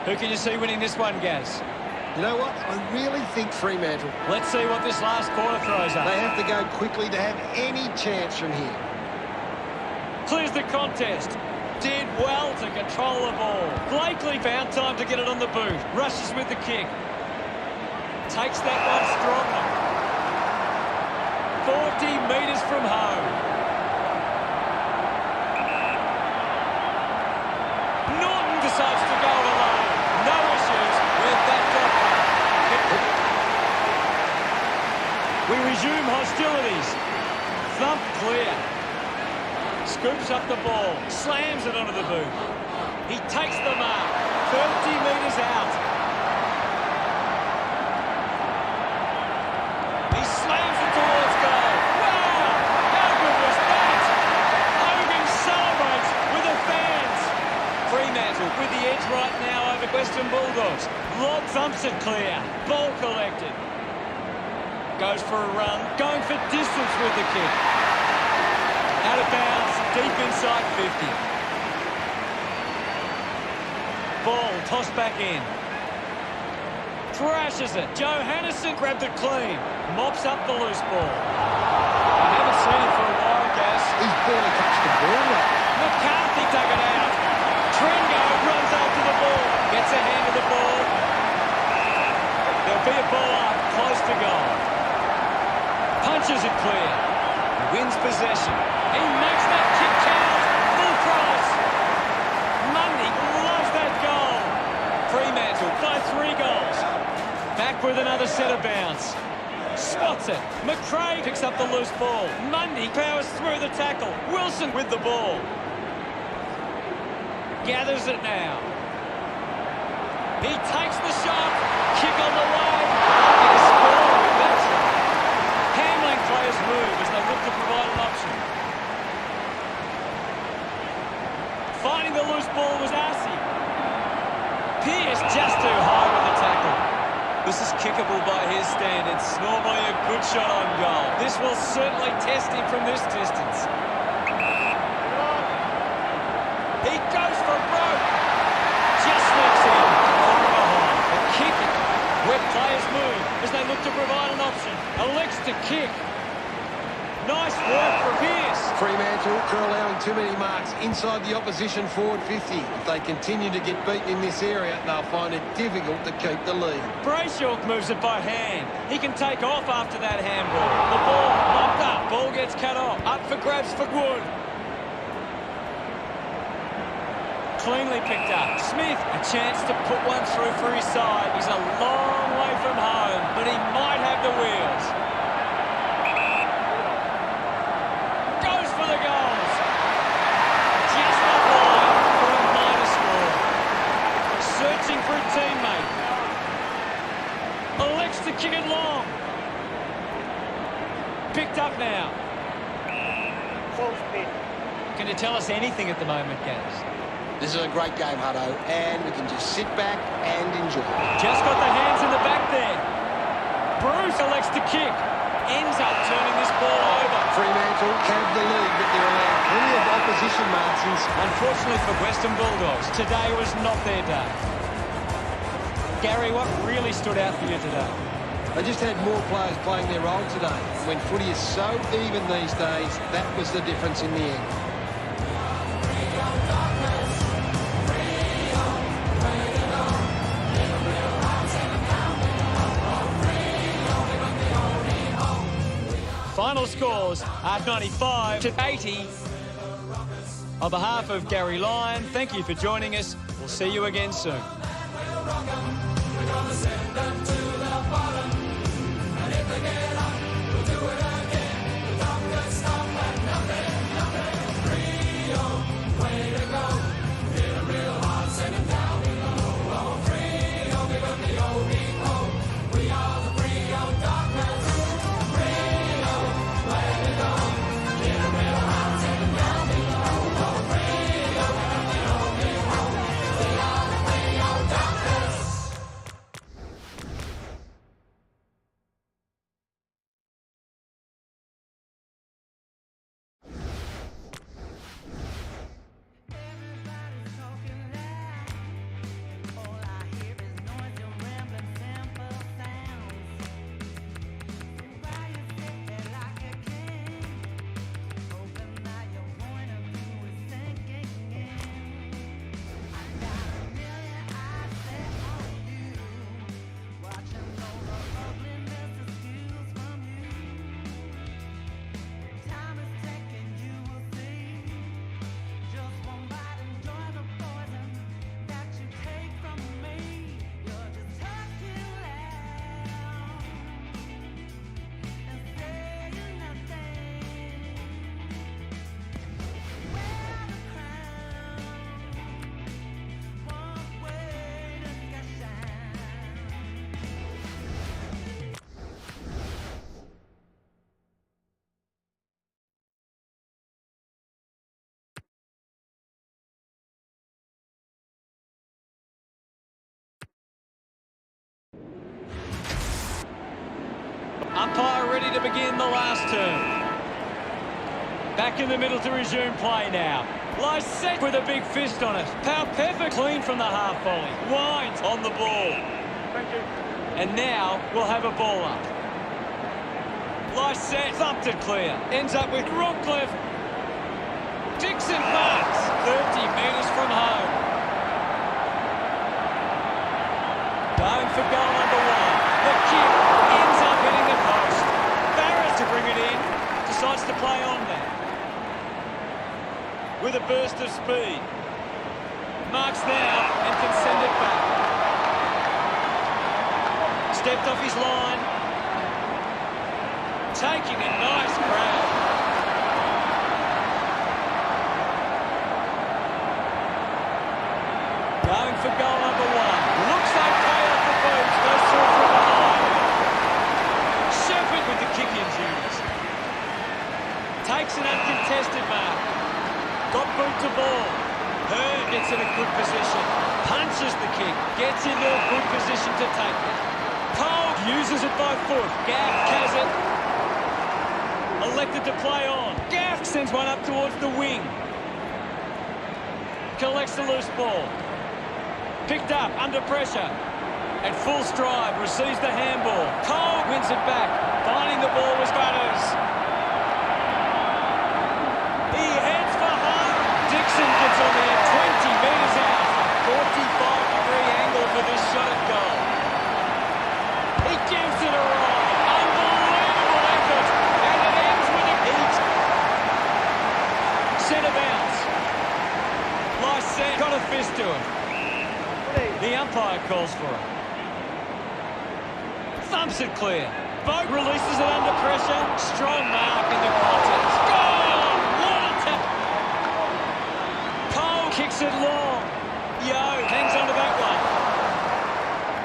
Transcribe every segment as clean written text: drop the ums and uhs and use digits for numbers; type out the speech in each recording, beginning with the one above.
Who can you see winning this one, Gaz? You know what? I really think Fremantle. Let's see what this last quarter throws up. They have to go quickly to have any chance from here. Clears the contest. Did well to control the ball. Blakely found time to get it on the boot. Rushes with the kick. Takes that one strongly. 40 metres from home. Norton decides to go it alone. No issues with that drop. We resume hostilities. Thump clear. Scoops up the ball. Slams it onto the boot. He takes the mark. 30 metres out. He slams it towards goal. Wow! How good was that? Hogan celebrates with the fans. Fremantle with the edge right now over Western Bulldogs. Lob thumps it clear. Ball collected. Goes for a run. Going for distance with the kick. Out of bounds. Deep inside 50. Ball tossed back in. Thrashes it. Johannisen grabbed it clean. Mops up the loose ball. I haven't seen it for a while, Gaz. He's barely touched the ball. McCarthy dug it out. Trengo runs after the ball. Gets a hand of the ball. There'll be a ball up close to goal. Punches it clear. Wins possession. He makes that kick count. Full price. Mundy loves that goal. Fremantle by 3 goals. Back with another set of bounce. Spots it. McRae picks up the loose ball. Mundy powers through the tackle. Wilson with the ball. Gathers it now. He takes the shot. Kick on the way. He scored with that shot. Handling players move as they look to provide an option. Finding the loose ball was Arcee. Pearce just too high with the tackle. This is kickable by his standards. Normally a good shot on goal. This will certainly test him from this distance. He goes for broke. Just sneaks in. From behind. The kick where players move as they look to provide an option. Elects to kick. Nice work for Pearce. Fremantle are allowing too many marks inside the opposition forward 50. If they continue to get beaten in this area, they'll find it difficult to keep the lead. Brayshaw moves it by hand. He can take off after that handball. The ball bumped up. Ball gets cut off. Up for grabs for Wood. Cleanly picked up. Smith, a chance to put one through for his side. He's a long way from home, but he might have the wheels. Goes for the goals. Just offline for a minor score. Searching for a teammate. Elects to kick it long. Picked up now. Full spin. Can you tell us anything at the moment, Gaz? This is a great game, Hutto, and we can just sit back and enjoy. Just got the hands in the back there. Bruce elects to kick. Ends up turning this ball over. Fremantle have the lead, but they're allowing plenty of opposition margins. Unfortunately for Western Bulldogs, today was not their day. Gary, what really stood out for you today? They just had more players playing their role today. When footy is so even these days, that was the difference in the end. Final scores are 95 to 80. On behalf of Gary Lyon, thank you for joining us. We'll see you again soon. Umpire ready to begin the last term. Back in the middle to resume play now. Lysette with a big fist on it. Power perfect, clean from the half volley. Wines on the ball. Thank you. And now we'll have a ball up. Lysette thumped it clear. Ends up with Rockcliffe. Dixon marks. 30 metres from home. Going for goal number one. The kick ends up hitting the post. Barrett to bring it in. Decides to play on there. With a burst of speed. Marks now and can send it back. Stepped off his line. Taking a nice grab. Going for goal number one. Looks okay off the boot. Goes through from behind. Shepherd with the kick-in duties. Takes an uncontested mark. Got boot to ball. Hearn gets in a good position. Punches the kick. Gets into a good position to take it. Cole uses it by foot. Gaff has it. Elected to play on. Gaff sends one up towards the wing. Collects the loose ball. Picked up under pressure. At full stride, receives the handball. Cole wins it back. Finding the ball was Butters. He heads for home. Dixon gets on there 20 metres out. 45-degree angle for this shot at goal. He gives it a ride. Unbelievable effort. And it ends with a heat. Centre bounce. Lysette got a fist to it. The umpire calls for it. Thumps it clear. Boat releases it under pressure. Strong mark in the contest. Goal! What a tap! Cole kicks it long. Yo hangs onto that one.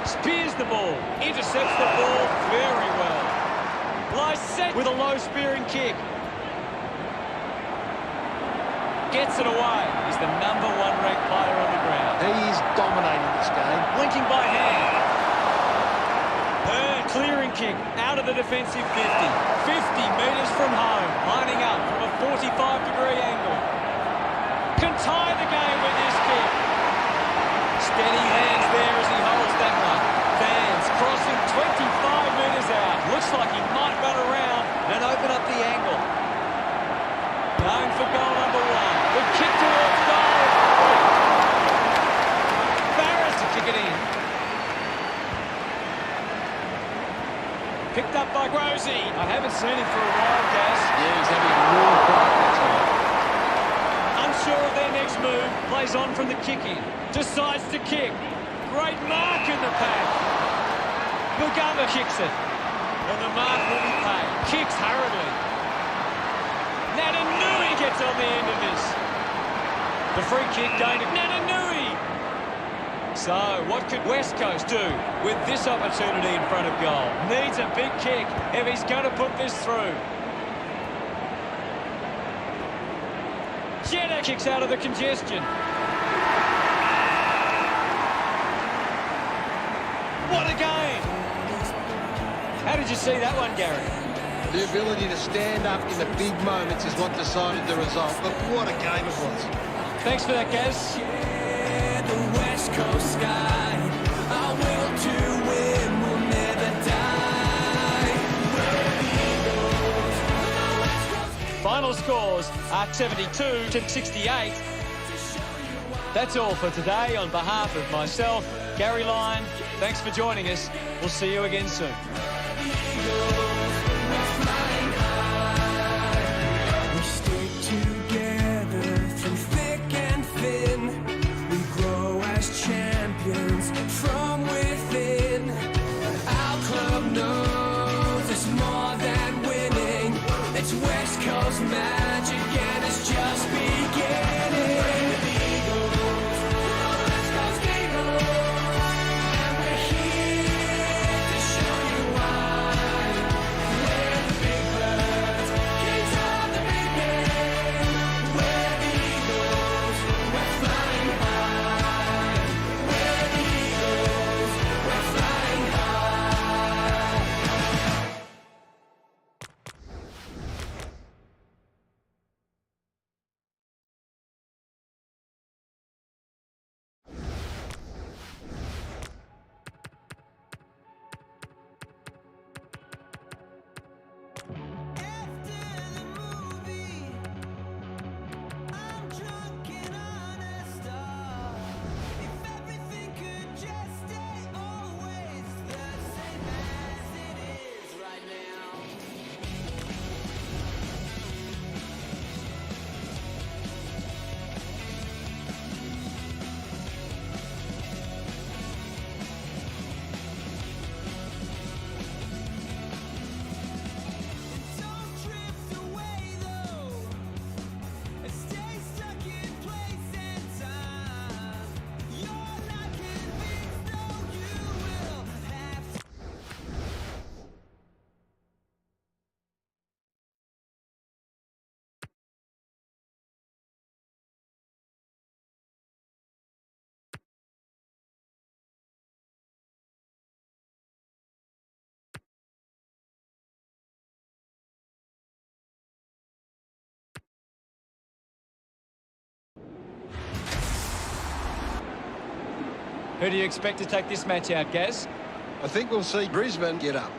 Spears the ball. Intercepts the ball very well. Lysette with a low spearing kick. Gets it away. He's the #1 ranked player on the ground. He is dominating this game. Linking by hand. Hearn clearing kick out of the defensive 50. 50 metres from home. Lining up from a 45-degree angle. Can tie the game with this kick. Steady hands there as he holds that one. Fans crossing 25 metres out. Looks like he might run around and open up the angle. Going for goal number one. The kick towards goal. Barrett to kick it in. Picked up by Rosie. I haven't seen him for a while, Gas. Yeah, he's having a real crack, that's right. Unsure of their next move. Plays on from the kick in. Decides to kick. Great mark in the pack. Bugaba kicks it. And the mark will be paid. Kicks hurriedly. Natanui gets on the end of this. The free kick going to Natanui. So, what could West Coast do with this opportunity in front of goal? Needs a big kick if he's going to put this through. Jetta kicks out of the congestion. What a game! How did you see that one, Gary? The ability to stand up in the big moments is what decided the result. But what a game it was. Thanks for that, Gaz. The West Coast sky, our will to win will never die. Final scores are 72 to 68. That's all for today. On behalf of myself, Gary Lyon, thanks for joining us. We'll see you again soon. We stick together through thick and thin. We grow as champions from within. Our club knows it's more than winning. It's West Coast magic and it's just beginning. West Coast Eagles, and we're here to show you why. We're the big birds, kings of the big game. We're the Eagles, we're flying high. We're the Eagles, we're flying high. Who do you expect to take this match out, Gaz? I think we'll see Brisbane get up.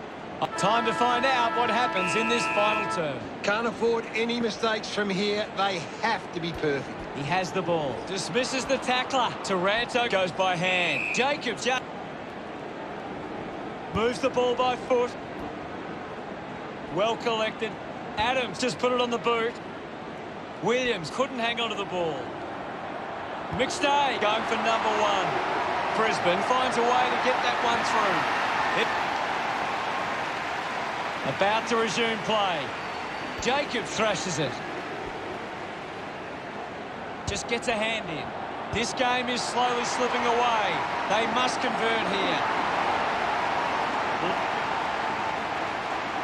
Time to find out what happens in this final term. Can't afford any mistakes from here. They have to be perfect. He has the ball. Dismisses the tackler. Taranto goes by hand. Jacobs moves the ball by foot. Well collected. Adams just put it on the boot. Williams couldn't hang on to the ball. McStay going for number one. Brisbane finds a way to get that one through. About to resume play. Jacobs thrashes it. Just gets a hand in. This game is slowly slipping away. They must convert here.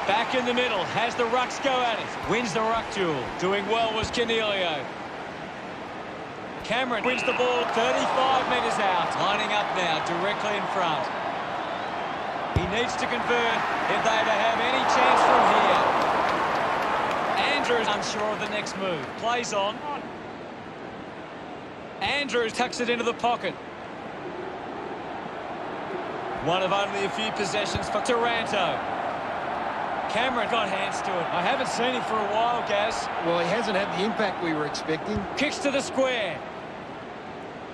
Back in the middle. Has the rucks go at it. Wins the ruck duel. Doing well was Canelio. Cameron wins the ball 35 metres out. Lining up now, directly in front. He needs to convert if they to have any chance from here. Andrews unsure of the next move. Plays on. Andrews tucks it into the pocket. One of only a few possessions for Taranto. Cameron got hands to it. I haven't seen him for a while, Gaz. Well, he hasn't had the impact we were expecting. Kicks to the square.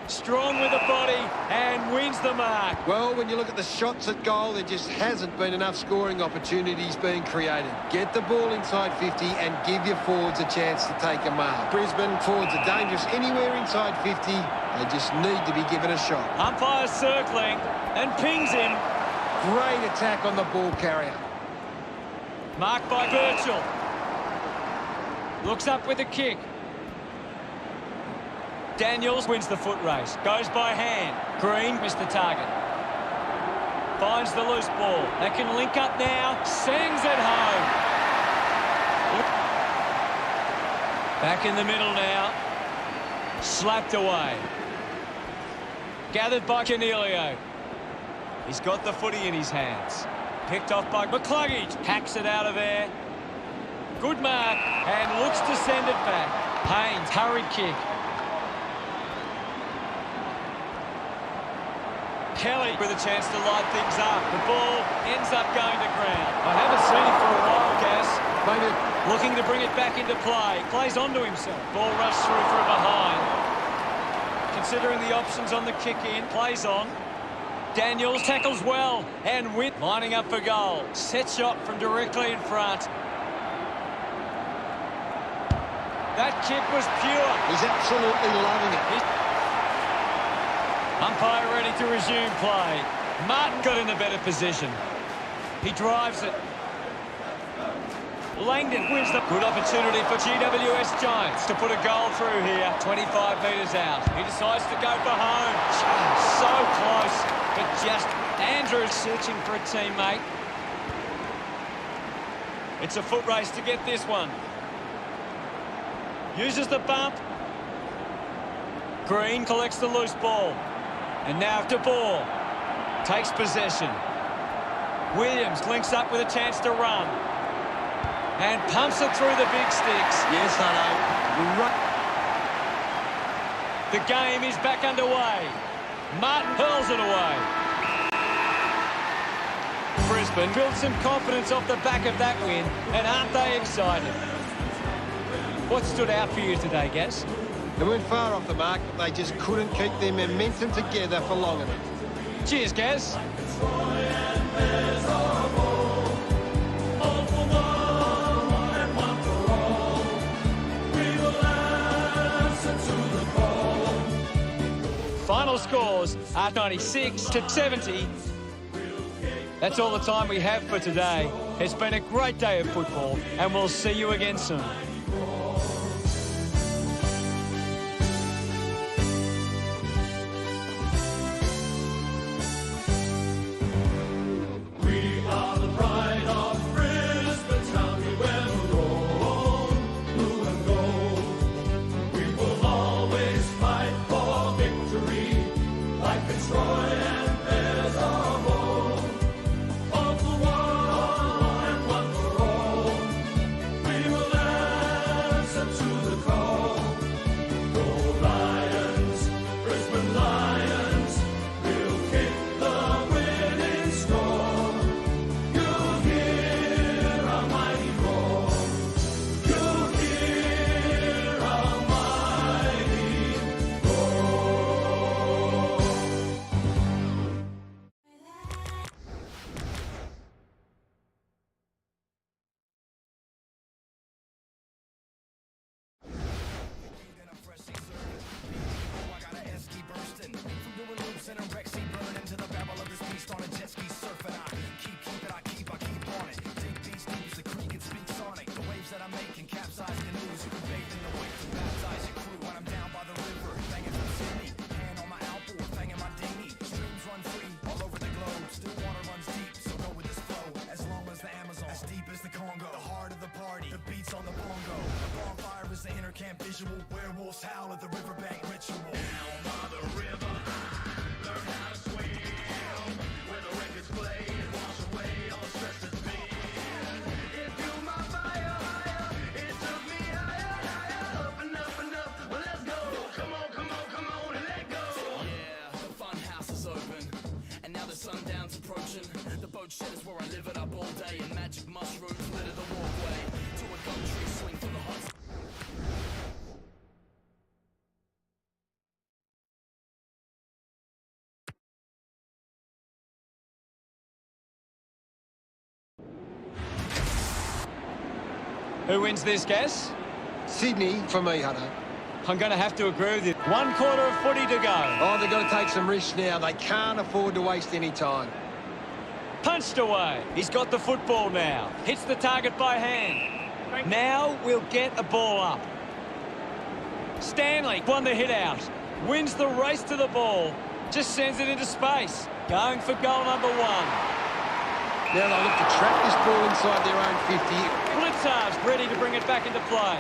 Strong with the body and wins the mark. Well, when you look at the shots at goal, there just hasn't been enough scoring opportunities being created. Get the ball inside 50 and give your forwards a chance to take a mark. Brisbane forwards are dangerous anywhere inside 50. They just need to be given a shot. Umpire circling and pings him. Great attack on the ball carrier. Marked by Birchall. Looks up with a kick. Daniels wins the foot race. Goes by hand. Green missed the target. Finds the loose ball. They can link up now. Sends it home. Back in the middle now. Slapped away. Gathered by Canelio. He's got the footy in his hands. Picked off by McCluggage. Hacks it out of there. Good mark. And looks to send it back. Haynes, hurried kick. Kelly with a chance to light things up. The ball ends up going to ground. I haven't seen him for a while, Gaz. Maybe Looking to bring it back into play. Plays onto himself. Ball rushed through from behind. Considering the options on the kick in. Plays on. Daniels tackles well. And Witt lining up for goal. Set shot from directly in front. That kick was pure. he's absolutely loving it. Umpire ready to resume play. Martin got in a better position. He drives it. Langdon wins the good opportunity for GWS Giants to put a goal through here. 25 metres out. He decides to go for home. So close, but just Andrews searching for a teammate. It's a foot race to get this one. Uses the bump. Green collects the loose ball. And now to ball. Takes possession. Williams links up with a chance to run. And pumps it through the big sticks. Yes, I know. The game is back underway. Martin hurls it away. Brisbane built some confidence off the back of that win. And aren't they excited? What stood out for you today, Gaz? They weren't far off the mark, but they just couldn't keep their momentum together for long enough. Cheers, Gaz. Final scores are 96 to 70. That's all the time we have for today. It's been a great day of football, and we'll see you again soon. bloodshed is where I live it up all day. And magic mushrooms litter the walkway to a gum tree swing for the hot. Who wins this, Gaz? Sydney for me, Hutto. I'm going to have to agree with you. 1/4 of footy to go. Oh, they've got to take some risks now. They can't afford to waste any time. Punched away. He's got the football now. Hits the target by hand. Now we'll get a ball up. Stanley won the hit out. Wins the race to the ball. Just sends it into space. Going for goal number 1. Now they look to trap this ball inside their own 50. Blitzar's ready to bring it back into play.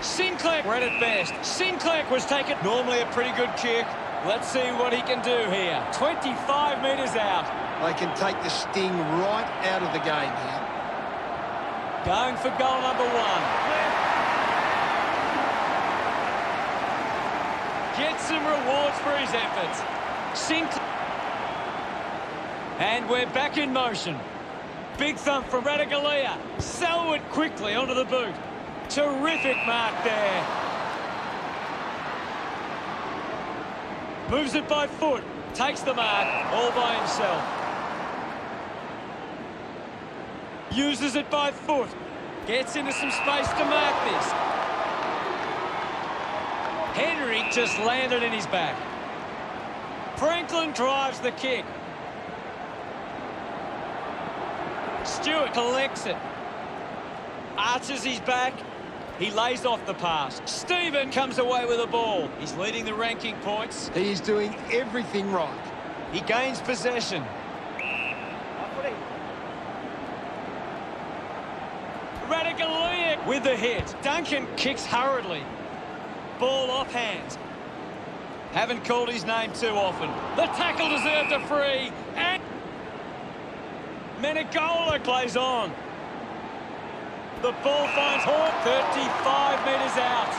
Sinclair read it best. Sinclair was taken. Normally a pretty good kick. Let's see what he can do here. 25 metres out. They can take the sting right out of the game here. Going for goal number 1. Gets some rewards for his efforts. Sinclair. And we're back in motion. Big thump from Ratugolea. Selwood quickly onto the boot. Terrific mark there. Moves it by foot. Takes the mark all by himself. Uses it by foot. Gets into some space to mark this. Henry just landed in his back. Franklin drives the kick. Stewart collects it. Arches his back. He lays off the pass. Stephen comes away with the ball. He's leading the ranking points. He is doing everything right. He gains possession. Ratugolea with the hit. Duncan kicks hurriedly. Ball off hands. Haven't called his name too often. The tackle deserved a free. And Menegola plays on. The ball finds Hall 35 metres out.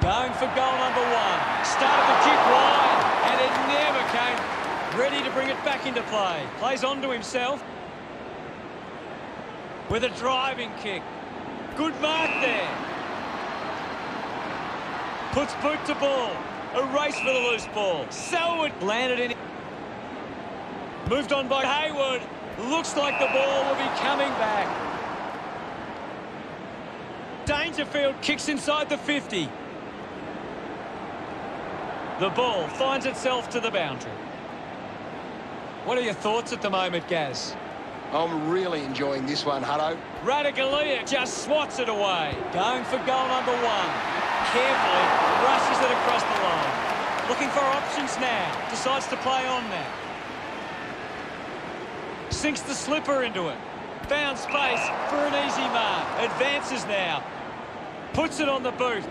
Going for goal number 1. Started the kick wide, and it never came. Ready to bring it back into play. Plays on to himself. With a driving kick. Good mark there. Puts boot to ball. A race for the loose ball. Selwood landed in. Moved on by Hayward. Looks like the ball will be coming back. Dangerfield kicks inside the 50. The ball finds itself to the boundary. What are your thoughts at the moment, Gaz? I'm really enjoying this one, Hutto. Ratugolea just swats it away. Going for goal number 1. Carefully rushes it across the line. Looking for options now. Decides to play on now. Sinks the slipper into it. Found space for an easy mark. Advances now. Puts it on the boot.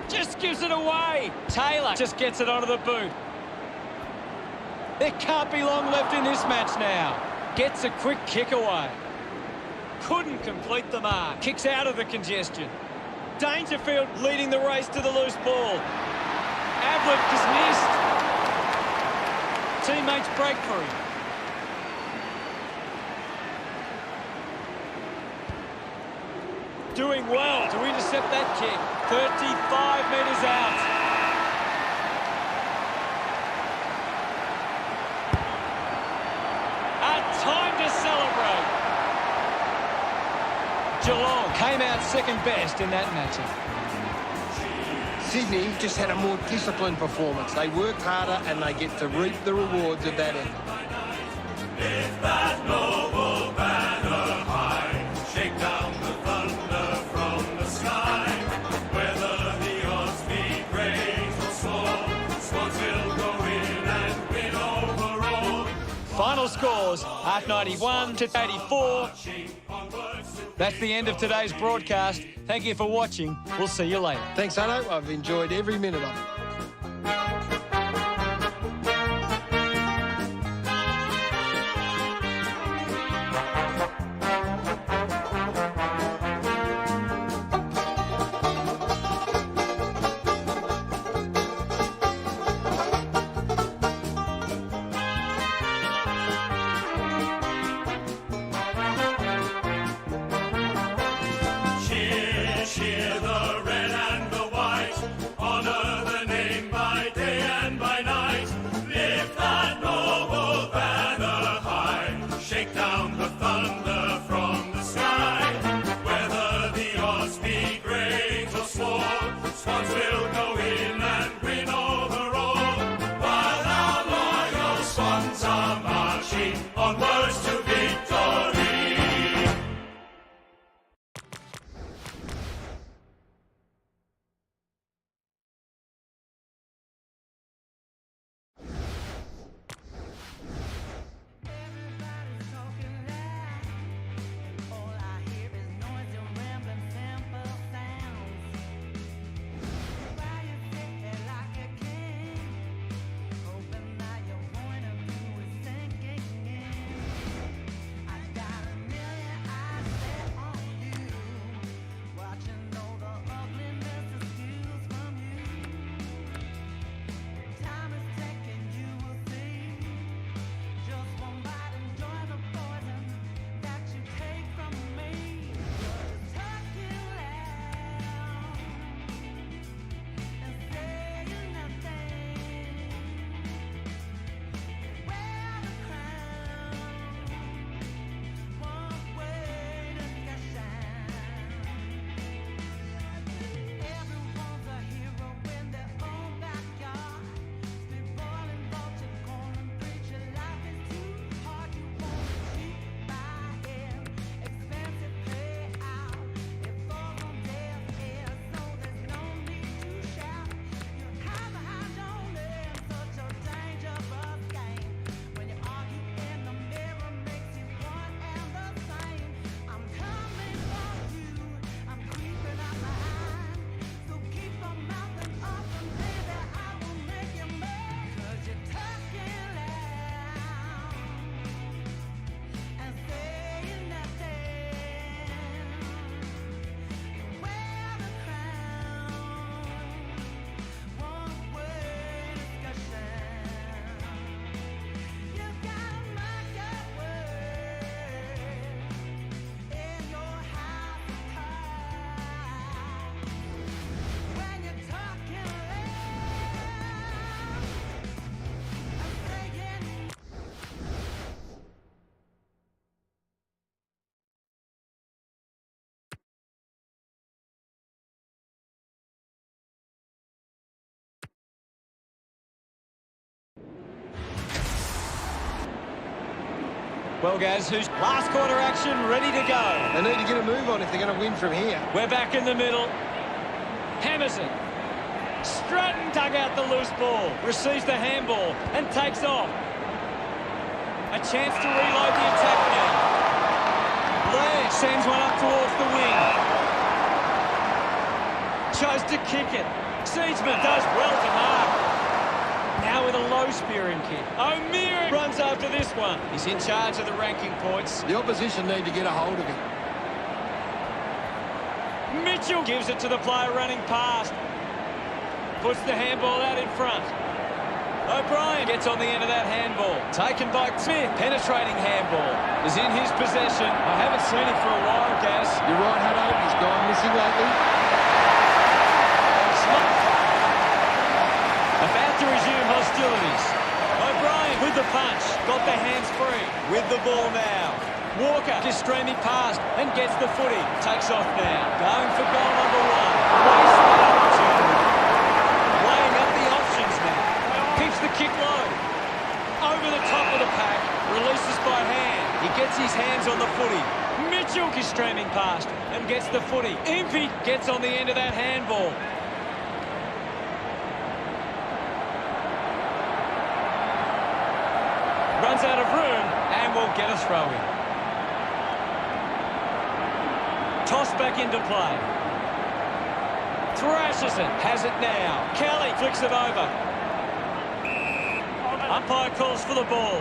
Just gives it away. Taylor just gets it onto the boot. There can't be long left in this match now. Gets a quick kick away. Couldn't complete the mark. Kicks out of the congestion. Dangerfield leading the race to the loose ball. Ablett is missed. Teammates break for him. Doing well to intercept that kick. 35 metres out. A time to celebrate. Geelong came out second best in that matchup. Sydney just had a more disciplined performance. They worked harder and they get to reap the rewards of that effort. Lift that noble banner high, shake down the thunder from the sky. Whether the odds be great or small, Swans will go in and win overall. Final scores, half 91 to 84. Onwards to That's the end of today's broadcast. Thank you for watching. We'll see you later. Thanks, Hutto. I've enjoyed every minute of it. Cheer, cheer the red and the white. Honor the name by day and by night. Lift that noble banner high. Shake down the thunder from the sky. Whether the odds be great or small, Swans will go in and win overall. While our loyal Swans are marching onwards to victory. Everybody's talking loud. All I hear is noise and rambling, simple sounds. Why you sit there like a king, hoping that your point of view is sinking in? I got a million eyes set on you, watching all the ugliness askews from you. Time is ticking, you will see. Just one bite, enjoy the poison that you take from me. Just talking loud and saying nothing. Wear the crown, one way discussion. Everyone's a hero in their own backyard. Spitballing, vulture, calling, preacher, life is too hard. You won't cheat by him. Expensive payout. It falls on deaf ears, so there's no need to shout. You have a hand on it, such a dangerous game. When you argue in the mirror, makes you one and the same. I'm coming for you. I'm creeping up behind. So keep on mouthing up and baby, I will make you mad. 'Cause you're talking loud and saying nothing. You wear the crown, one way discussion. You gotta mark your words in your house of cards. When you're talking loud, I'm saying. Well, guys, who's last quarter action ready to go? They need to get a move on if they're going to win from here. We're back in the middle. Hammers it. Stratton dug out the loose ball, receives the handball and takes off. A chance to reload the attack now. Blair sends one up towards the wing. Chose to kick it. Seedsman does well to mark. Now with a low spearing kick. O'Meara runs after this one. He's in charge of the ranking points. The opposition need to get a hold of him. Mitchell gives it to the player running past. Puts the handball out in front. O'Brien gets on the end of that handball. Taken by Smith. Penetrating handball is in his possession. I haven't seen him for a while, Gaz. You're right, Hutto. He's gone missing lately. About to resume hostilities. O'Brien with the punch. Got the hands free. With the ball now. Walker just streaming past and gets the footy. Takes off now. Going for goal number one. Wastes the opportunity. Weighing up the options now. Keeps the kick low. Over the top of the pack. Releases by hand. He gets his hands on the footy. Mitchell is streaming past and gets the footy. Impey gets on the end of that handball. Runs out of room and will get a throw in. Toss back into play. Thrashes it. Has it now. Kelly flicks it over. Umpire calls for the ball.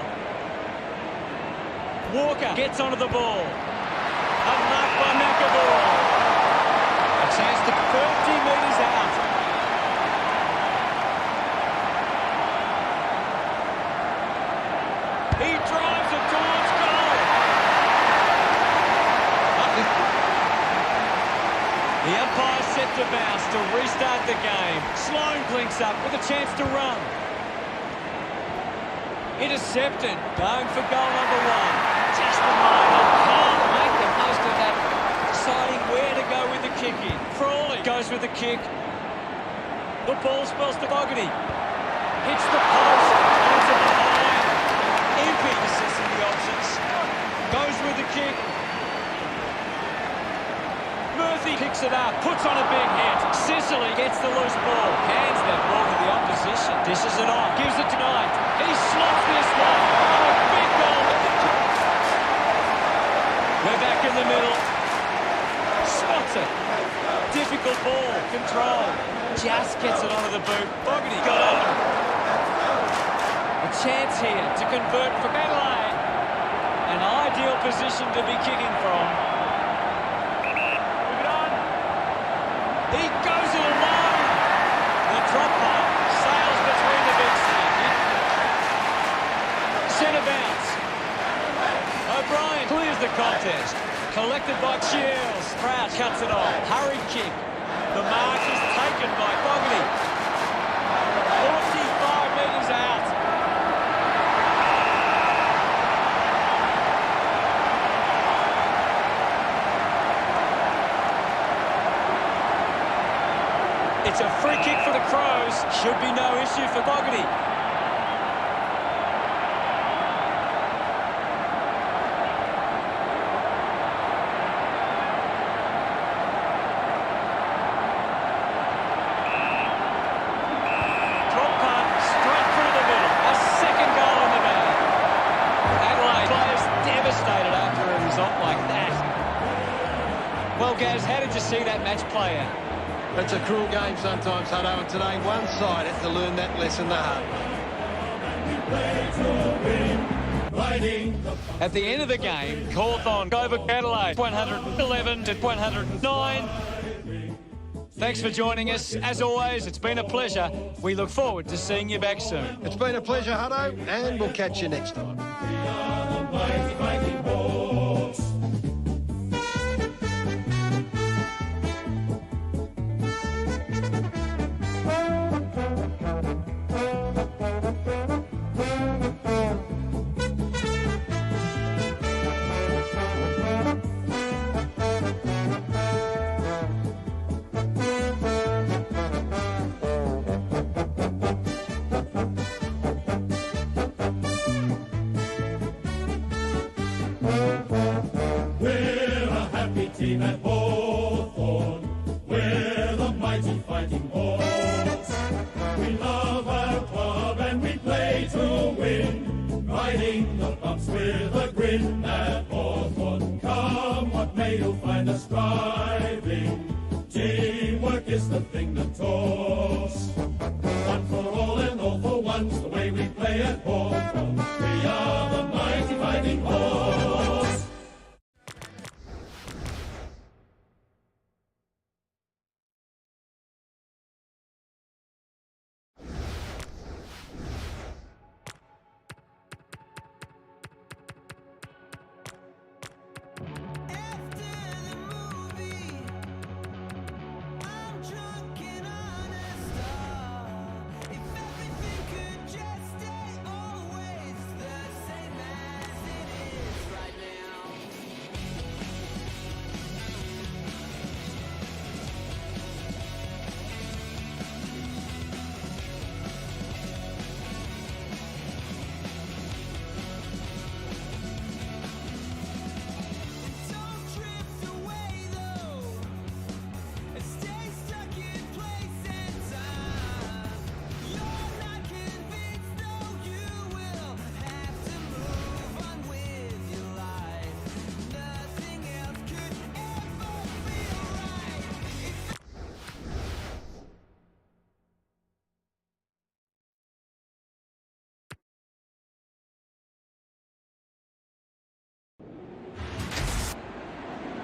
Walker gets onto the ball. A mark by McAvoy. A chance to 30 metres out. He drives it towards goal. The umpire set to bounce to restart the game. Sloan blinks up with a chance to run. Intercepted. Going for goal number one. Just a moment. Can't make the most of that. Deciding where to go with the kick in. Frawley goes with the kick. The ball spells to Bogarty. Hits the post. Into the line. Impey assessing the options. Goes with the kick. Murphy picks it up. Puts on a big hit. Sicily gets the loose ball. Hands that ball to the opposition. Dishes it on. Gives it to Knight. He slots this one. Oh, a big goal. We're back in the middle. Spots it. Difficult ball. Control. Just gets it onto the boot. Bogarty got on. A chance here to convert for Adelaide. An ideal position to be kicking from. He goes it alone. The drop punt sails between the big feet. Centre bounce. O'Brien clears the contest. Collected by Shields. Crouch cuts it off. Hurried kick. The mark is taken by Bogarty. 45 metres out. It's a free kick for the Crows. Should be no issue for Bogarty. Drop punt, straight through the middle. A second goal in the bag. Adelaide players devastated after a result like that. Well, Gaz, how did you see that match play out? It's a cruel game sometimes, Hutto, and today one side had to learn that lesson the hard way. At the end of the game, Cawthorn over Adelaide, 111 to 109. Thanks for joining us. As always, it's been a pleasure. We look forward to seeing you back soon. It's been a pleasure, Hutto, and we'll catch you next time. We're a happy team at Hawthorn. We're the mighty fighting Hawks. We love our club and we play to win. Riding the bumps with a grin at Hawthorn. Come what may, you'll find us striving. Teamwork is the thing that talks. One for all and all for one's the way we play at Hawthorn. We are the mighty fighting Hawks. After the movie, I'm drunk and honest.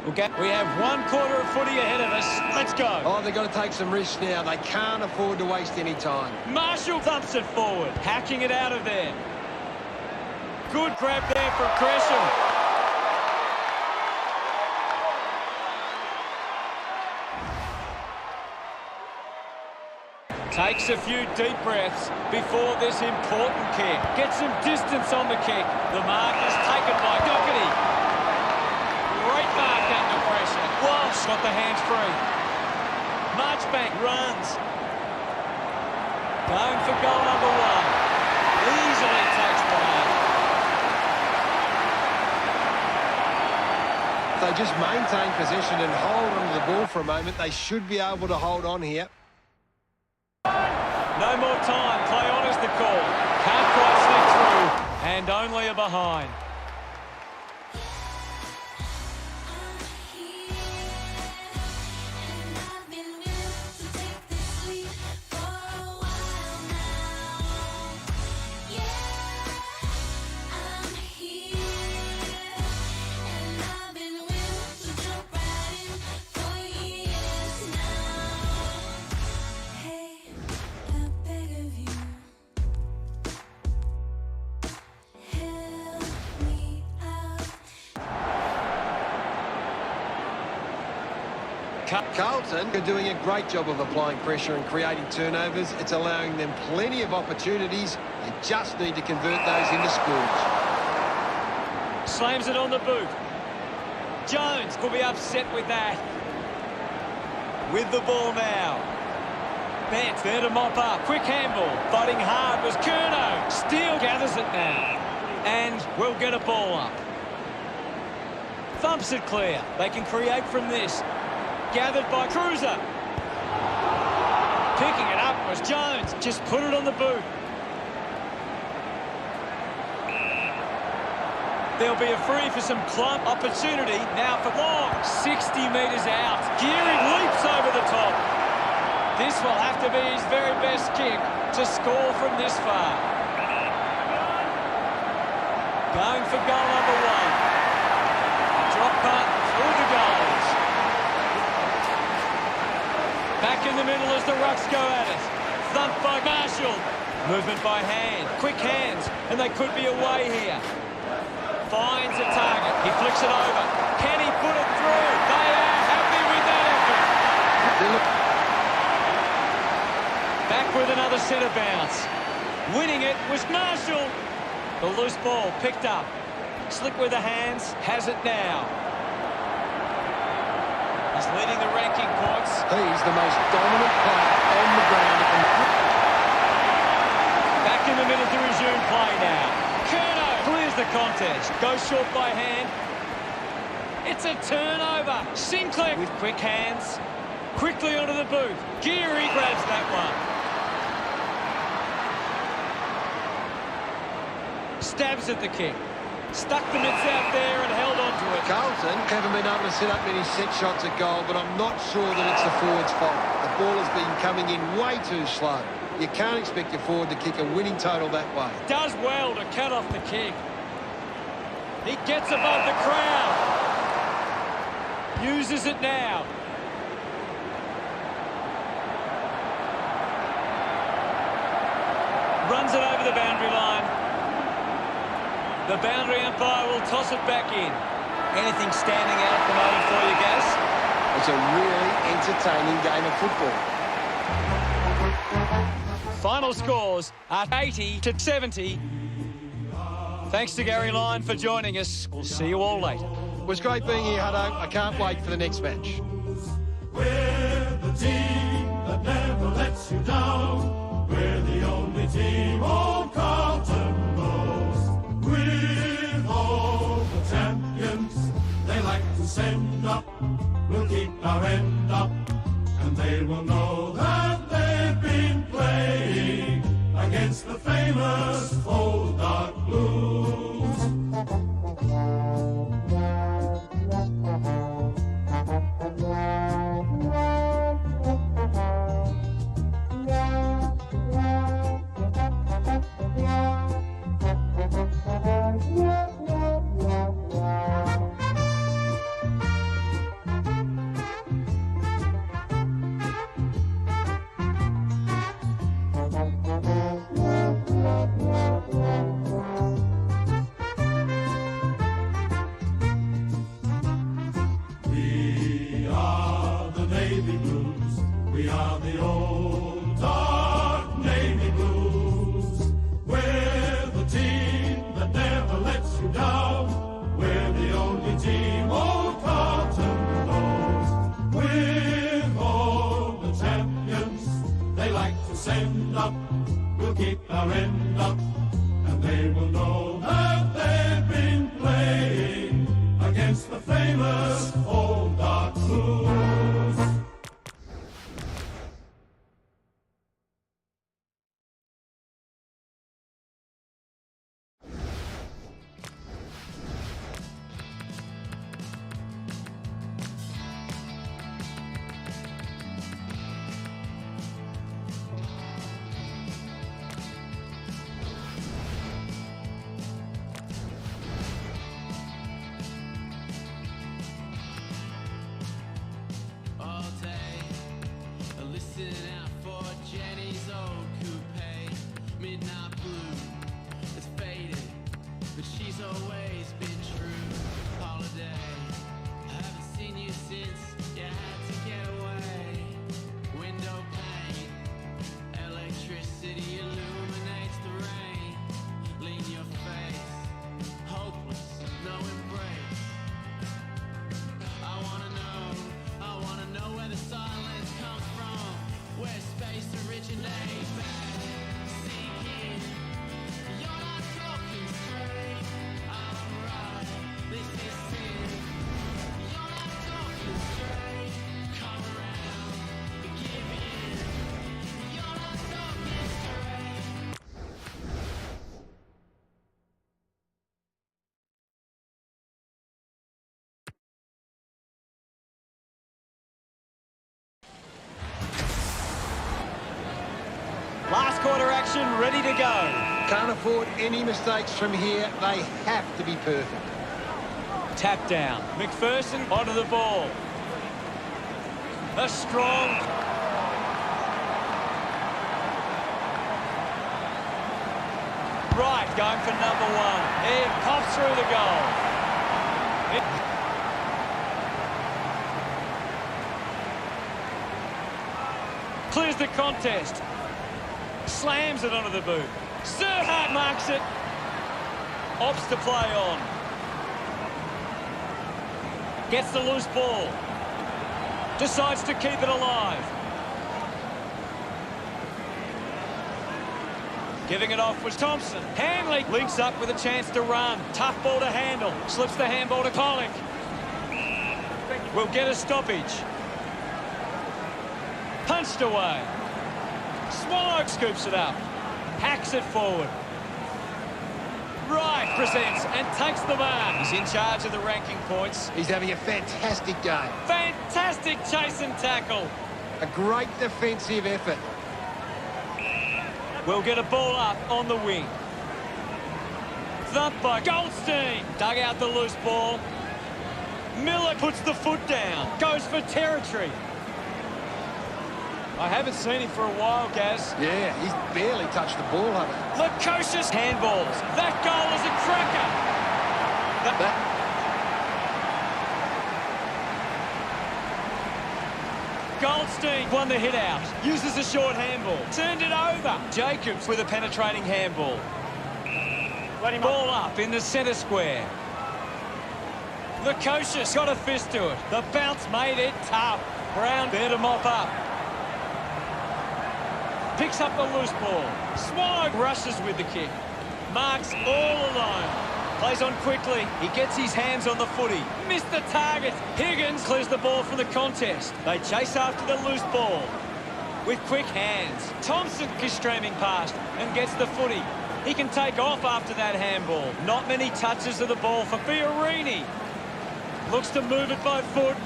Okay, we have 1 quarter of footy ahead of us. Let's go. Oh, they've got to take some risks now. They can't afford to waste any time. Marshall thumps it forward, hacking it out of there. Good grab there from Gresham. Takes a few deep breaths before this important kick. Gets some distance on the kick. The mark is taken by Doherty. Great mark under pressure. Walsh got the hands free. Marchbank runs. Going for goal number 1. Easily takes the mark. If they just maintain possession and hold onto the ball for a moment, they should be able to hold on here. No more time. Play on is the call. Can't quite sneak through. And only a behind. Carlton are doing a great job of applying pressure and creating turnovers. It's allowing them plenty of opportunities. They just need to convert those into scores. Slams it on the boot. Jones will be upset with that. With the ball now. Bent there to mop up. Quick handball. Fighting hard was Curnow. Steele gathers it now. And we'll get a ball up. Thumps it clear. They can create from this. Gathered by Cruiser. Picking it up was Jones. Just put it on the boot. There'll be a free for some clump opportunity. Now for Long. 60 metres out. Geary leaps over the top. This will have to be his very best kick to score from this far. Going for goal number 1. Drop punt through the goals. Back in the middle as the Rucks go at it. Thumped by Marshall. Movement by hand. Quick hands. And they could be away here. Finds a target. He flicks it over. Can he put it through? They are happy with that effort. Back with another centre bounce. Winning it was Marshall. The loose ball picked up. Slick with the hands. Has it now. He's leading the ranking points. He's the most dominant player on the ground. Back in the middle to resume play now. Curnow clears the contest. Goes short by hand. It's a turnover. Sinclair with quick hands. Quickly onto the boot. Geary grabs that one. Stabs at the kick. Stuck the mitts out there and held on to it. Carlton haven't been able to set up many set shots at goal, but I'm not sure that it's the forward's fault. The ball has been coming in way too slow. You can't expect your forward to kick a winning total that way. Does well to cut off the kick. He gets above the crowd. Uses it now. Runs it over the boundary line. The boundary umpire will toss it back in. Anything standing out at the moment for you, Gaz? It's a really entertaining game of football. Final scores are 80-70. Thanks to Gary Lyon for joining us. We'll see you all later. It was great being here, Hutto. I can't wait for the next match. We're the team that never lets you down. We're the only team old Carlton knows. With all the champions they like to send up, we'll keep our end up, and they will know that they've been playing against the famous old dark blues. We are the old dark navy blues. We're the team that never lets you down. We're the only team old Carlton knows. With all the champions they like to send up, we'll keep our end up, and they will know that they've been playing against the famous old dark blues. All day, listen out for Jenny's old coupe. Midnight blue, it's faded, but she's always been true. Holiday, I haven't seen you since you had to get away. Window pane, electricity illuminates the rain. Lean your face, hopeless, no embrace. I wanna know where the silence comes from, where space originates. Seeking, you're not talking straight. I'm right, this is sin. You're not talking straight. Come around, give in. You're not talking straight. Last quarter action, ready to go. Can't afford any mistakes from here. They have to be perfect. Tap down. McPherson onto the ball. A strong... Right, going for number one. It pops through the goal. Clears the contest. Slams it onto the boot. Serhat marks it. Opts to play on. Gets the loose ball. Decides to keep it alive. Giving it off was Thompson. Hanley links up with a chance to run. Tough ball to handle. Slips the handball to Pollock. Will get a stoppage. Punched away. Swallow scoops it up. Hacks it forward. Wright presents and takes the mark. He's in charge of the ranking points. He's having a fantastic game. Fantastic chase and tackle. A great defensive effort. Will get a ball up on the wing. Thumped by Goldstein. Dug out the loose ball. Miller puts the foot down. Goes for territory. I haven't seen him for a while, Gaz. Yeah, he's barely touched the ball, haven't he? Lukosius handballs. That goal is a cracker. Goldstein won the hit out. Uses a short handball. Turned it over. Jacobs with a penetrating handball. Ball up in the centre square. Lukosius got a fist to it. The bounce made it tough. Brown there to mop up. Picks up the loose ball. Swallow rushes with the kick. Marks all alone. Plays on quickly. He gets his hands on the footy. Missed the target. Higgins clears the ball from the contest. They chase after the loose ball. With quick hands. Thompson is streaming past and gets the footy. He can take off after that handball. Not many touches of the ball for Fiorini. Looks to move it by foot.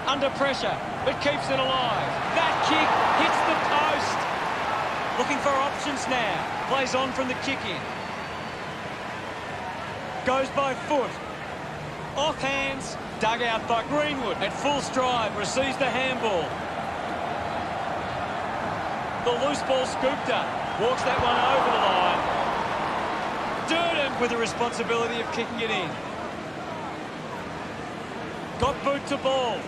Under pressure, but keeps it alive. That kick hits the post. Looking for options now. Plays on from the kick in. Goes by foot. Off hands. Dug out by Greenwood. At full stride, receives the handball. The loose ball scooped up. Walks that one over the line. Durden with the responsibility of kicking it in. Got boot to ball.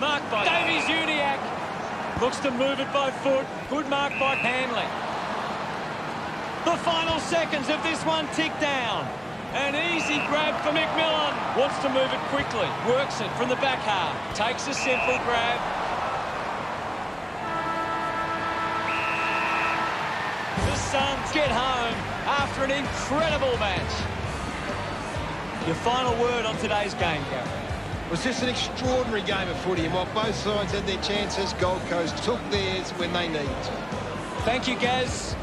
Marked by Davies Uniacke. Looks to move it by foot. Good mark by Hanley. The final seconds of this one tick down. An easy grab for McMillan. Wants to move it quickly. Works it from the back half. Takes a simple grab. The Suns get home after an incredible match. Your final word on today's game, Gary. It was just an extraordinary game of footy, and while both sides had their chances, Gold Coast took theirs when they needed to. Thank you, Gaz.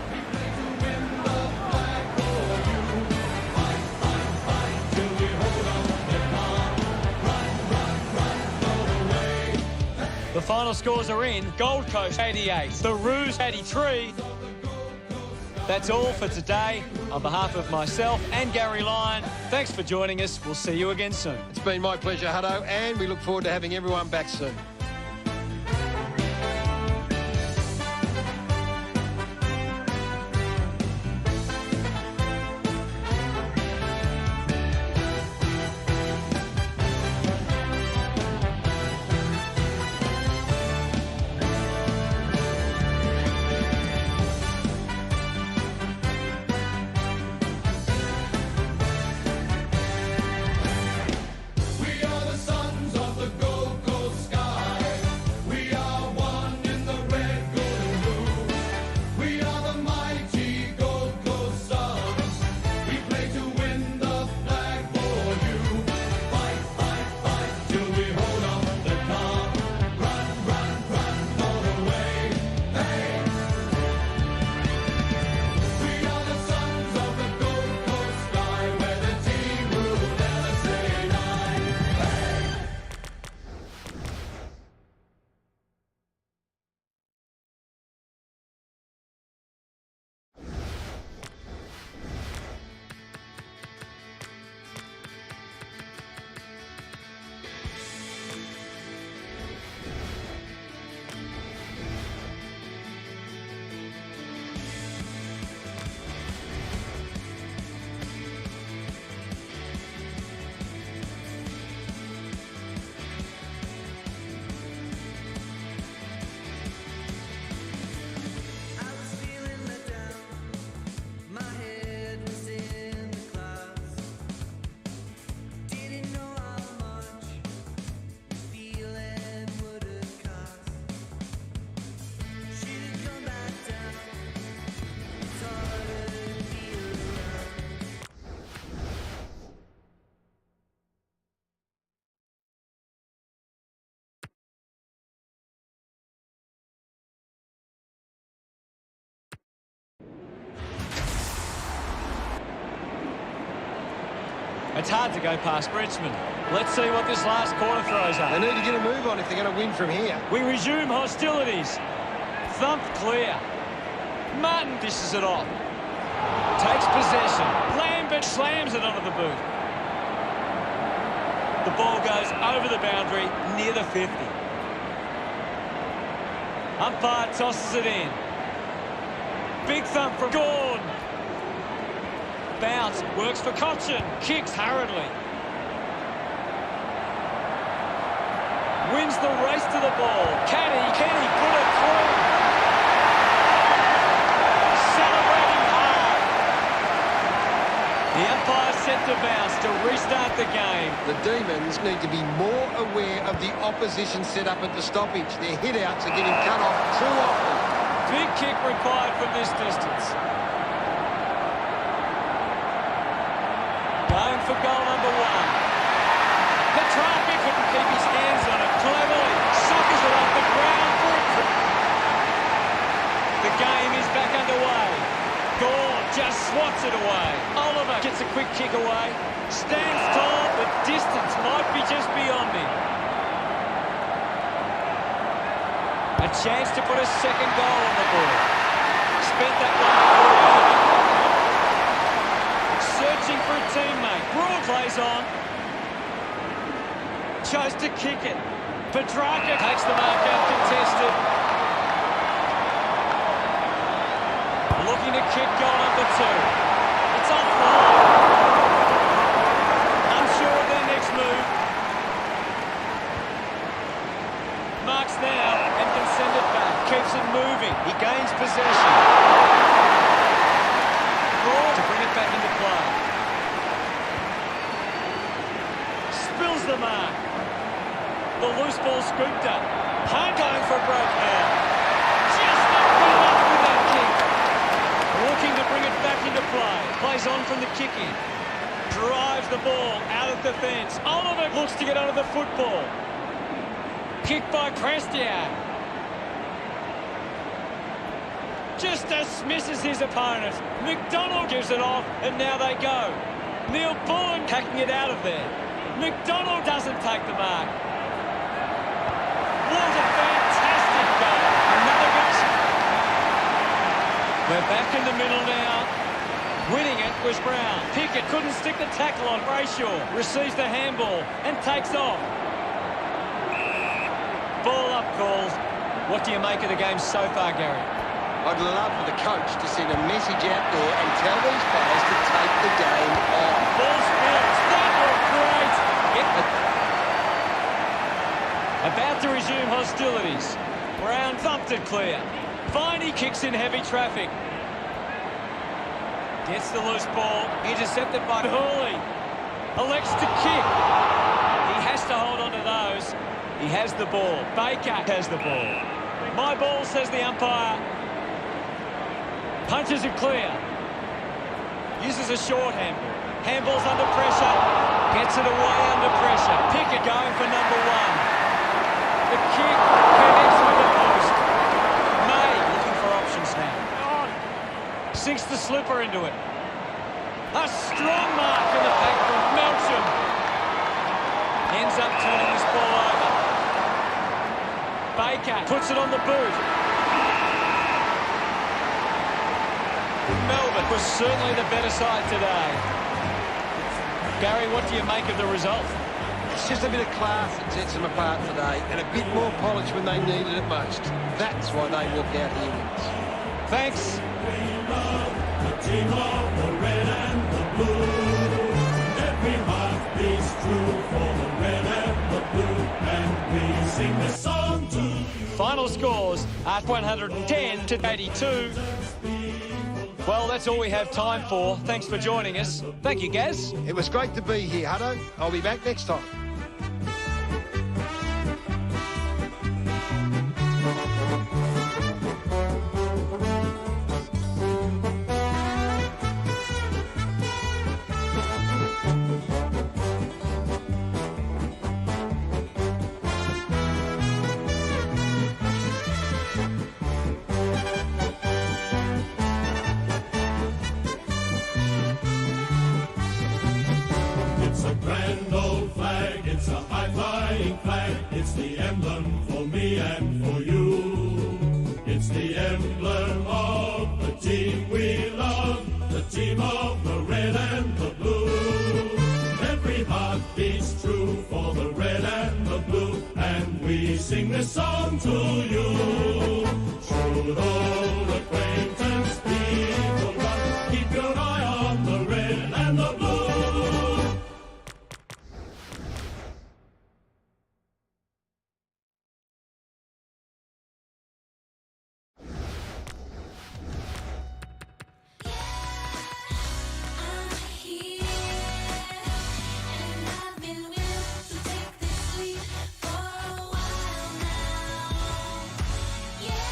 The final scores are in. Gold Coast 88, the Roos 83. That's all for today. On behalf of myself and Gary Lyon, thanks for joining us. We'll see you again soon. It's been my pleasure, Hutto, and we look forward to having everyone back soon. We are the sons of the Gold Coast sky. We are one in the red, gold, and blue. We are the mighty Gold Coast Suns. We play to win the flag for you. Fight, fight, fight till we hold up the cup. Run, run, run all the way. Hey. We are the sons of the Gold Coast sky, where the team will never say die. I was feeling let down. My head was in the clouds. Didn't know how much the feeling would have cost. Should have come back down. It's harder to be around. It's hard to go past Richmond. Let's see what this last quarter throws They up. need to get a move on if they're going to win from here. We resume hostilities. Thump clear. Martin dishes it off. Takes possession. Lambert slams it onto the boot. The ball goes over the boundary near the 50. Umpire tosses it in. Big thump from Gawn. Bounce, works for Cochin. Kicks hurriedly. Wins the race to the ball. Kenny put it through. Celebrating hard. The umpire set to bounce to restart the game. The Demons need to be more aware of the opposition set up at the stoppage. Their hit-outs are getting cut off too often. Big kick required from this distance. Going for goal number one. Petrarca couldn't keep his hands on it. Cleverly suckers it off the ground. The game is back underway. Gawn just swats it away. Oliver gets a quick kick away. Stands tall, but distance might be just beyond him. A chance to put a second goal on the board. Spent that one before. Searching for a teammate. Broad plays on. Chose to kick it. Petrarca takes the mark out contested. Looking to kick goal number two. It's offline. Unsure of their next move. Marks now and can send it back. Keeps it moving. He gains possession. Ball to bring it back into play. Spills the mark. The loose ball scooped up. Hunt going for a break now. Just not good enough with that kick. Looking to bring it back into play. Plays on from the kick-in. Drives the ball out of defence. Oliver looks to get onto the football. Kick by Christian. Just dismisses his opponent. McDonald gives it off, and now they go. Neil Bullen hacking it out of there. McDonald doesn't take the mark. What a fantastic goal. Another goal. We're back in the middle now. Winning it was Brown. Pickett couldn't stick the tackle on Brayshaw. Receives the handball and takes off. Ball up calls. What do you make of the game so far, Gary? I'd love for the coach to send a message out there and tell these players to take the game on. Ball spills. That looked great. About to resume hostilities. Brown thumped it clear. Viney kicks in heavy traffic. Gets the loose ball. Intercepted by Hurley. Elects to kick. He has to hold on to those. He has the ball. Baker has the ball. My ball, says the umpire. Punches it clear. Uses a short handball. Handball's under pressure. Gets it away under pressure. Pickett going for number one. The kick connects with the post. May looking for options now. Sinks the slipper into it. A strong mark in the pack from Melcham. Ends up turning this ball over. Baker puts it on the boot. Melbourne was certainly the better side today. Gary, what do you make of the result? It's just a bit of class that sets them apart today, and a bit more polish when they needed it most. That's why they walk out here wins. Thanks. The team of the red and the blue. Every heart beats true for the red and the blue, and we sing this song to you. Final scores are 110 to 82. Well, that's all we have time for. Thanks for joining us. Thank you, Gaz. It was great to be here, Hutto. I'll be back next time. It's a grand old flag, it's a high-flying flag. It's the emblem for me and for you. It's the emblem of the team we love, the team of the red and the blue. Every heart beats true for the red and the blue, and we sing this song to you. Should old acquaintance people run, keep your eye on the red and the blue. I'm here, and I've been willing to take this leap for a while now. Yeah,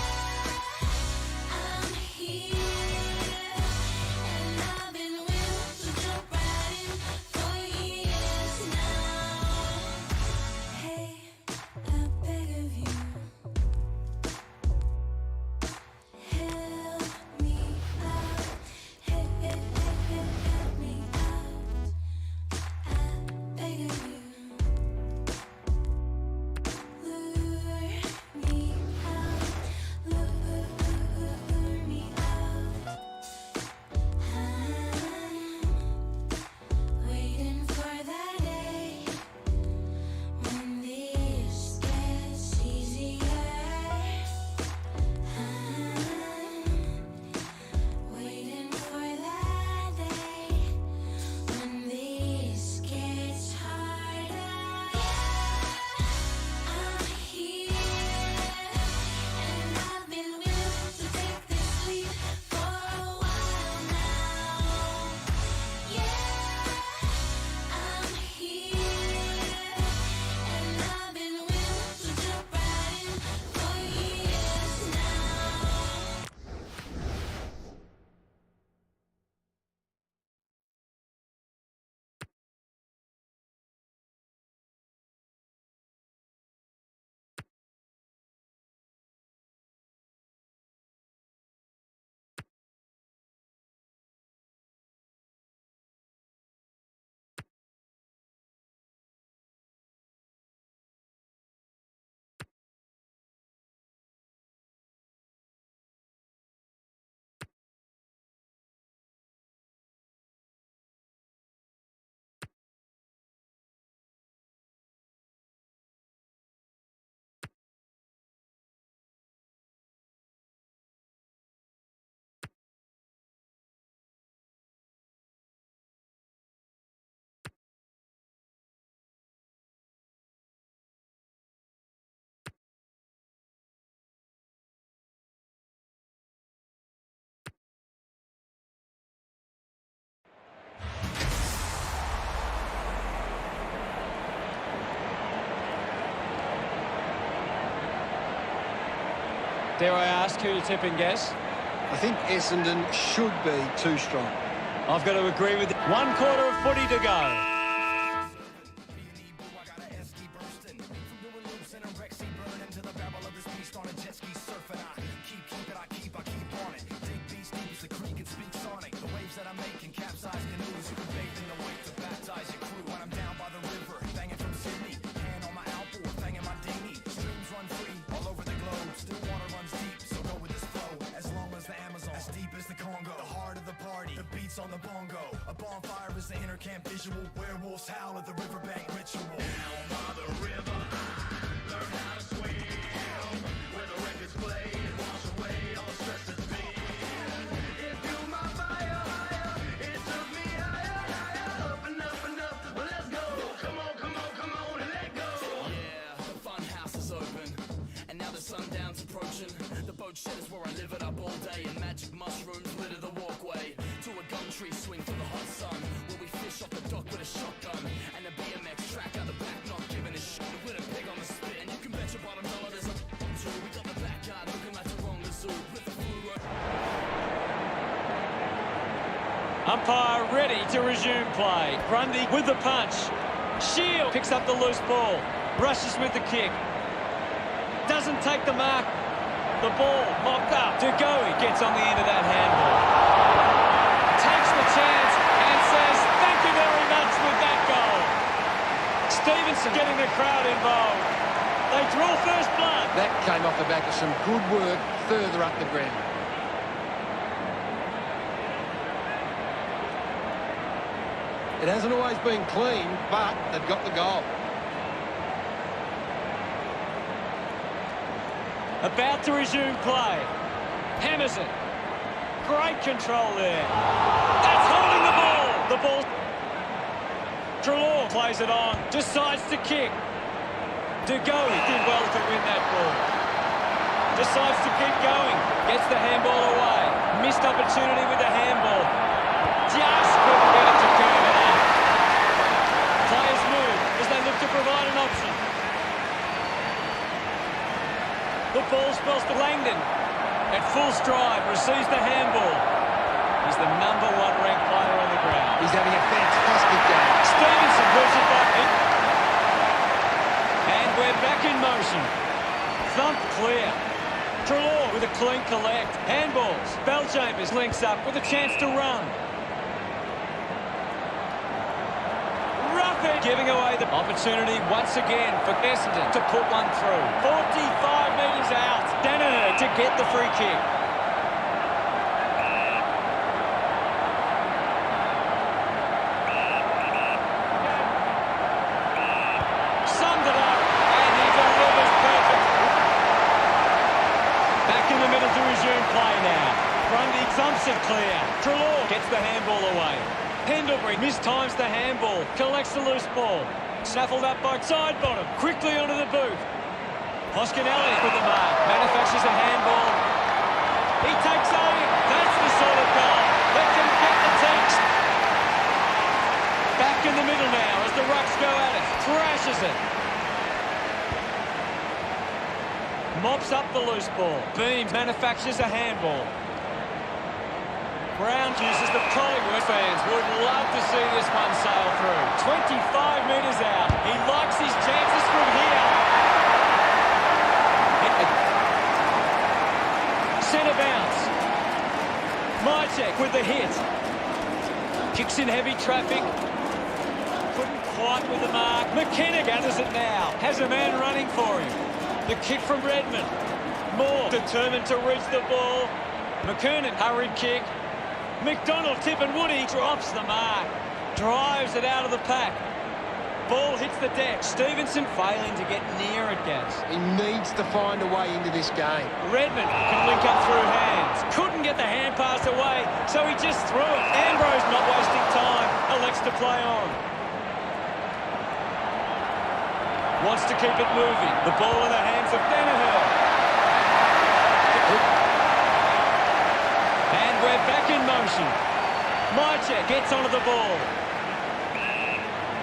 Dare I ask who to tip and guess? I think Essendon should be too strong. I've got to agree with you. 1/4 of footy to go. On the bongo, a bonfire is the inner camp visual. Werewolves howl at the riverbank ritual. Down by the river, I learn how to swim. Where the records play and wash away all the stress that's been. It fueled my fire higher. It took me higher, higher, up and up and up. Well, let's go. Come on, come on, come on and let go. Yeah, the fun house is open, and now the sundown's approaching. The boat shed is where I live it up all day, and magic mushrooms litter the walkway. To a gum tree swing for the hot sun, where we fish off the dock with a shotgun, and a BMX track out the back, not giving a shit, with a pig on the spit. And you can bet your bottom dollar there's a too. We got the backyard looking like the wrong zoo with the fluoro. Umpire ready to resume play. Grundy with the punch. Shield picks up the loose ball. Rushes with the kick. Doesn't take the mark. The ball mopped up. De Goey gets on the end of that handball. Takes the chance and says thank you very much with that goal. Stevenson getting the crowd involved. They draw first blood. That came off the back of some good work further up the ground. It hasn't always been clean, but they've got the goal. About to resume play. Hammers it. Great control there. That's holding the ball. The ball. Trelaw plays it on. Decides to kick. De Goey did well to win that ball. Decides to keep going. Gets the handball away. Missed opportunity with the handball. Just couldn't get it to curve it up. Players move as they look to provide an option. The ball spells to Langdon. At full stride, receives the handball. He's the #1 ranked player on the ground. He's having a fantastic game. Stevenson puts it back in. And we're back in motion. Thump clear. Trelaw with a clean collect. Handballs. Belchambers links up with a chance to run. Ruffin giving away the opportunity once again for Essendon to put one through. 45 metres out. Danaher to get the free kick. Summed it up, and he delivers perfect. Back in the middle to resume play now. Grundy thumps it clear. Trelaw gets the handball away. Pendlebury mistimes the handball. Collects the loose ball. Snaffled up by Sidebottom. Quickly onto the boot. Hoskinelli with the mark. Manufactures a handball. He takes aim. That's the sort of goal that can get the text. Back in the middle now as the Rucks go at it. Thrashes it. Mops up the loose ball. Beams manufactures a handball. Brown uses the Collingwood fans would love to see this one sail through. 25 metres out. He likes his chances from here. Centre bounce. Mychek with the hit. Kicks in heavy traffic. Couldn't quite with the mark. McKenna gathers it now. Has a man running for him. The kick from Redmond. Moore determined to reach the ball. McKernan hurried kick. McDonald, Tip and Woody drops the mark. Drives it out of the pack. Ball hits the deck. Stevenson failing to get near it, Gaz. He needs to find a way into this game. Redmond can link up through hands. Couldn't get the hand pass away, so he just threw it. Ambrose not wasting time. Elects to play on. Wants to keep it moving. The ball in the hands of Danaher. And we're back in motion. Mychek gets onto the ball.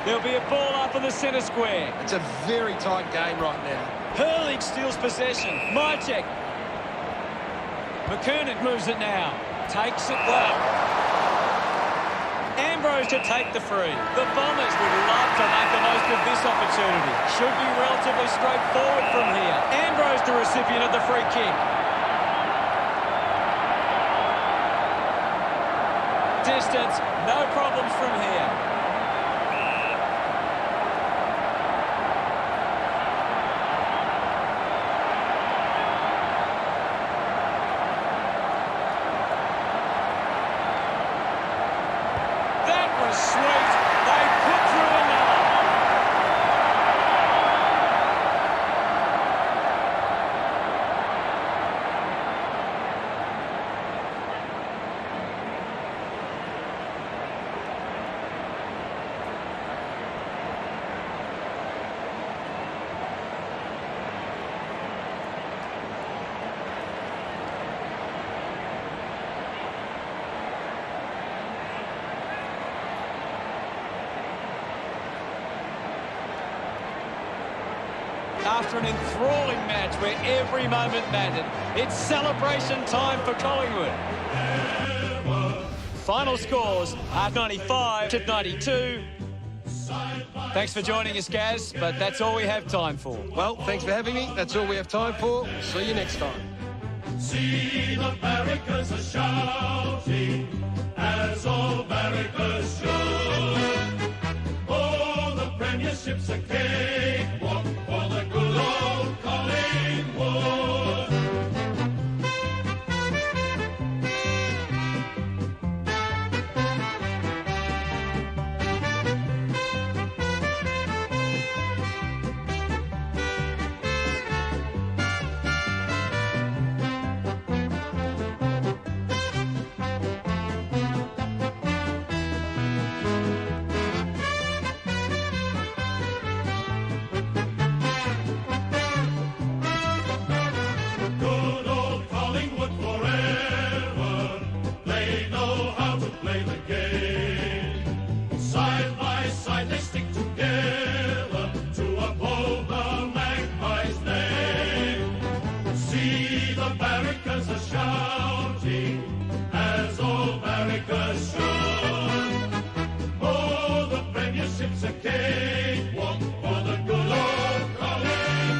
There'll be a ball up in the centre square. It's a very tight game right now. Hurley steals possession. Mychek McKernan moves it now. Takes it well. Ambrose to take the free. The Bombers would love to make the most of this opportunity. Should be relatively straightforward from here. Ambrose the recipient of the free kick. Distance, no problems from here. That was sweet. They put through another. After an enthralling match where every moment mattered, it's celebration time for Collingwood. Final scores are 95-92. Thanks for joining us, Gaz, but that's all we have time for. Well, thanks for having me. That's all we have time for. See you next time. See the barricades are shouting, as all barricades should. All the premierships are caving.